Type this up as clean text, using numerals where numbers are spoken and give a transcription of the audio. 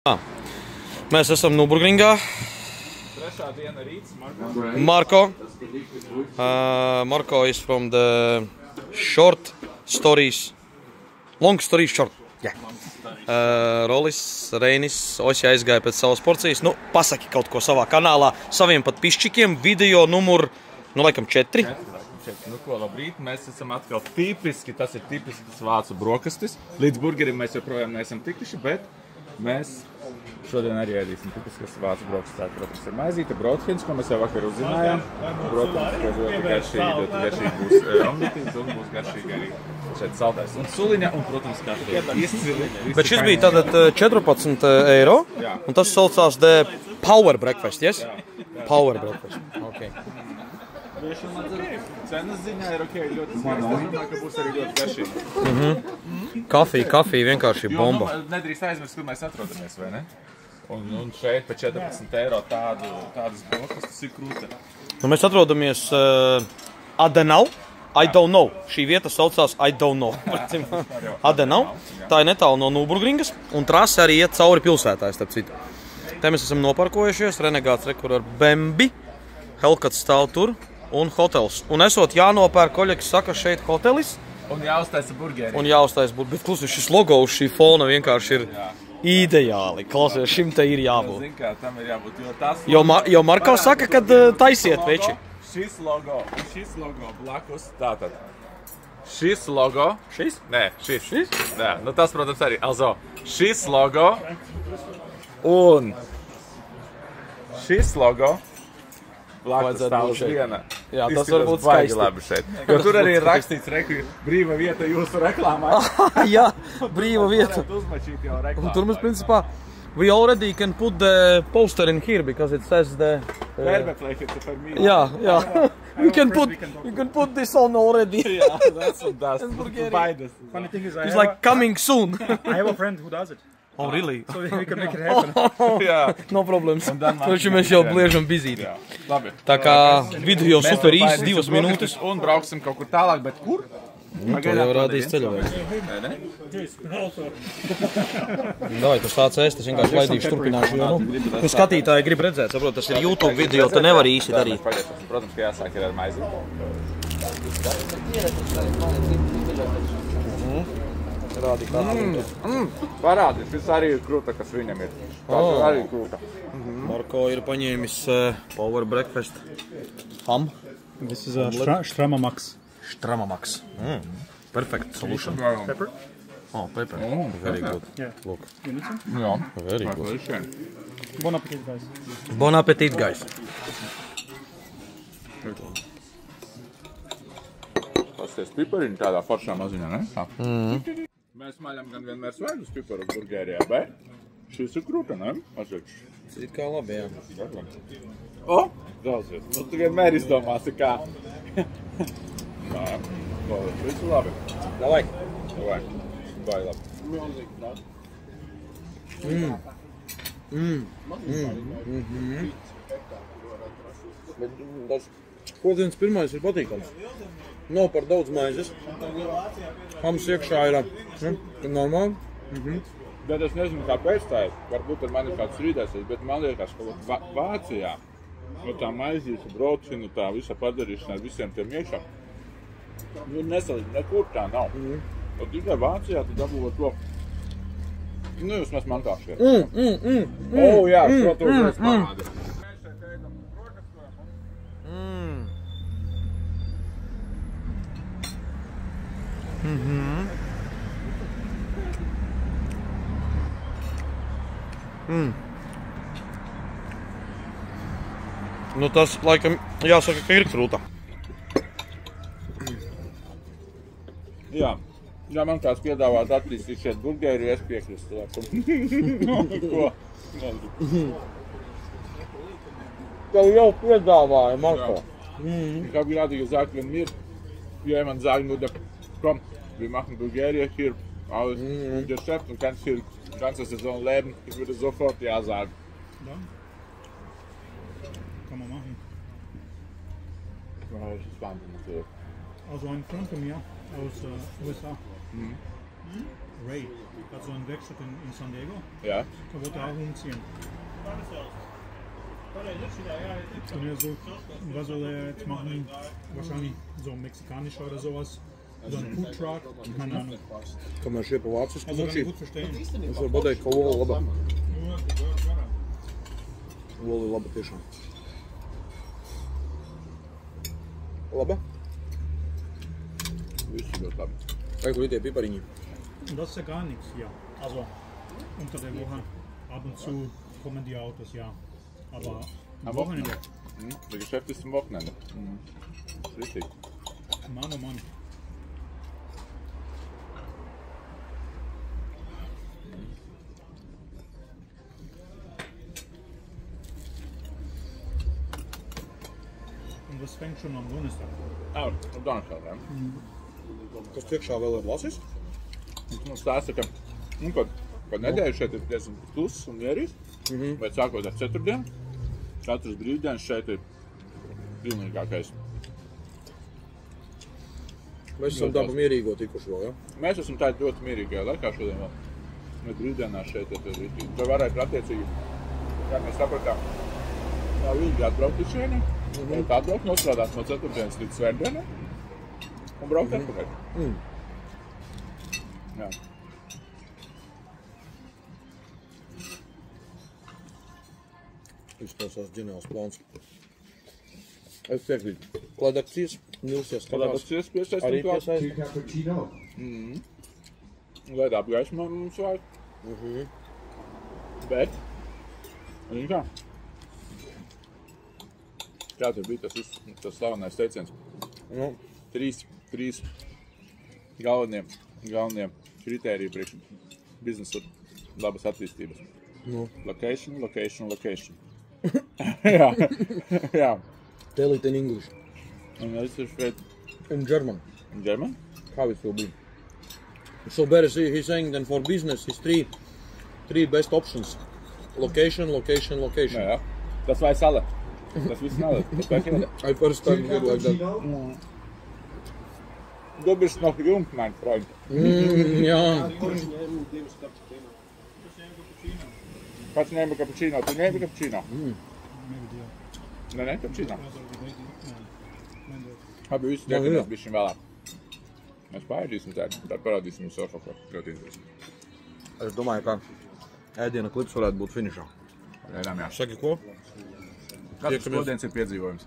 Mēs esam Nürburgringā. Trešā diena rīts, Marko. Marko is from the short stories. Long stories short. Yeah. Rolis, Reinis, Osi aizgāja pēc savas porcijas. Nu, pasaki kaut ko savā kanālā, saviem pat pišķikiem. Video numur, laikam 4. Nu ko, labrīt, mēs esam atkal tipiski, tas ir tipisks vācu brokastis. Līdz burgerim mēs joprojām neesam tikuši, bet mēs šodien arī ēdīsim tipiskas vācu brokastis. Protams, ir maizīte, broadhens, ko mēs jau vakar uzzinājām. Protams, ka ļoti garšīgi būs omletīts un būs garšīgi arī šeit saltais un suliņa un, protams, izcili. Bet šis bija tātad 14 eiro, un tas saucās The Power Breakfast, yes? Power Breakfast, ok. Cenas ziņā ir ok, ļoti smags. Es domāju, ka būs arī ļoti garšīgi. Kafija vienkārši bomba. Nedrīkst aizmirst, kur mēs atrodamies, vai ne? Un šeit pa 14 eiro tādas brokastis ir krūta. Nu, mēs atrodamies Adenau. I don't know. Šī vieta saucās I don't know. Adenau. Tā ir netālu no Nürburgringas, un trase arī iet cauri pilsētā, starp citu. Te mēs esam noparkojušies, Renegāts rekur ar Bembi, Hellcats stāv tur. Un hotels. Un esot jānopērk, koļeks saka, šeit hotelis. Un jāuztaisa burgeri. Un jāuztaisa burgeri. Bet klausies, šis logo uz šī fona vienkārši ir ideāli. Klausies, šim te ir jābūt. Zin kā, tam ir jābūt, jo tas Jo Marko saka, kad taisiet, veči. Šis logo blakus, tātad. Šis logo. Šis? Nē, šis. Nē, nu tas, protams, arī. Also, šis logo un šis logo blakus stāv uz viena. Jā, tas varbūt skaisti. Labi šeit. Jo tur arī ir rakstīts, brīva vieta jūsu reklāmā. Jā, brīva vieta. Un tur mums, principā, we already can put the poster in here, because it says the... Jā. You can put this on already. Yeah, that's buy this. Funny thing is, It's like coming soon. I have a friend who does it. Oh, really? So we can make it happen. Jā. No problems. Taču mēs jau bliežam bizīti. Labi. Tā kā video super īsts, 2 minūtes. Un brauksim kaut kur tālāk, bet kur? Nu, to jau rādīs ceļojums. Davai, tu sāc ēst, es vienkārši laidīšu, turpināšu jau. Nu, skatītāji grib redzēt, saprot, tas ir YouTube video, te nevar īsti darīt. Protams, ka jāsāk ir ar maizi. Parādi, šis arī ir krūta, kas viņam ir. Tas arī ir krūta. Marko ir paņēmis Power Breakfast ham. This is a Strama Max. Strama Max. Perfect solution. Pepper? Oh, pepper. Very good. Yeah. Look. You need some? Jā. Very good. Bon appetit, guys. Bon appetit, guys. Pasties pipariņi tādā foršā maziņā, ne? Mēs maļam gan vienmēr svaigus piparu burgerijā, bet šis ir krūta, ne? It kā labi, jā. O! Daudzies. Nu, tu vienmēr izdomāsi, kā. Nā, visu labi. Davai. Vai labi. Bet tas kodienas pirmais ir patīkams. Nav par daudz maizes. Hams iekšā ir normāli. Bet es nezinu, kāpēc tā ir. Varbūt ar mani kāds strīdēsies, bet man liekas, ka Vācijā no tā maizīša, braucinu, tā visa padarīšana ar visiem tiem iekšā, nu nesalīdz, nekur tā nav. Un tikai Vācijā tu dabūji to, nu jūs mēs man tā šeit. O, jā, šo to uzreiz parādi. Mēs šeit ēdam Nu tas, laikam, jāsaka, ka ir krūta. Jā. Ja man kāds piedāvāt attīstīt šeit burgeri, es piekristu. Ko? Tev jau piedāvāja, Marko. Ich habe gerade gesagt, wenn mir jemand sagen würde, komm, wir machen Bulgarien hier, alles Geschäft und kannst hier die ganze Saison leben, ich würde sofort ja sagen. Ja. Kann man machen. Ja, das ist Wahnsinn natürlich. Also ein Freund von mir aus USA. Ray hat so einen Werkstatt in San Diego. Ja. Da wollte er auch umziehen. Und er so, was soll er jetzt machen? Wahrscheinlich so mexikanischer oder sowas. So ein Food Truck. Keine Ahnung. Kam man šie po vācisku Also kann muči. ich gut verstehen. Viņš var pateikt, ka ola laba. Ola ir laba tiešām. Laba? Viss ļoti labi. Vai, kur ir tie pipariņi? Und das ist ja gar nichts hier. Also unter der Woche ab und zu kommen die Autos, ja. Aber am Wochenende, Das Geschäft ist am Wochenende. Richtig. Mann, oh Mann. Und das fängt schon am Donnerstag. Ah, un Donnerstag, ja. Kas priekšā vēl ir lasis? Mums stāsta, ka kad nedēļa šeit ir diezgan kluss un mierīgs, bet sākot ar ceturtdienu, katrs brīvdienas šeit ir pilnīgākais. Mēs esam tā pa mierīgo tikuši vēl, ja? Mēs esam tādi ļoti mierīgajā laikā šodien vēl. Mēs brīvdienās šeit ir rītīgi. Vai varētu attiecīgi, kā mēs sapratām, nav ilgi atbraukt uz šeit, varētu atbraukt, nostrādāt no ceturtdienas līdz svētdienai un braukt atpakaļ. Jā. Izklausās ģeniāls plāns. Es piekrītu. Kladakcijas, Nilsies skatās. Kādāpēc piesaistam Arī klāt? piesaist. Cappuccino. Lai apgaismā mums vajag. Bet, un kā? Kā tur bija tas slavenais teiciens? Nu, Trīs galvenie kritēriji priekš biznesa labas attīstības. nu. Location, location, location. Jā. Tell it in English. Un es ir šeit In German. in German. How it will be. So better see, he's saying then for business is three best options. Location, location, location. Jā. Tas vai sala. Tas viss nav. Tas vai kina. I first time hear like that. Cappuccino. Du bist noch jung, mein Freund. Jā. Pats ņēma cappuccino. Tu ņēmi cappuccino? Maybe deal. Nē, cappuccino. Also, Labi, visi Jā, jā. tiekamies bišķiņ vēlāk. Mēs paēdīsim tad parādīsim jums vēl kaut ko ļoti interesantu. Es domāju, ka ēdiena klips varētu būt finišā. Pagaidām, jā. Saki ko? Katrs Tiekamies. šodienas ir piedzīvojums.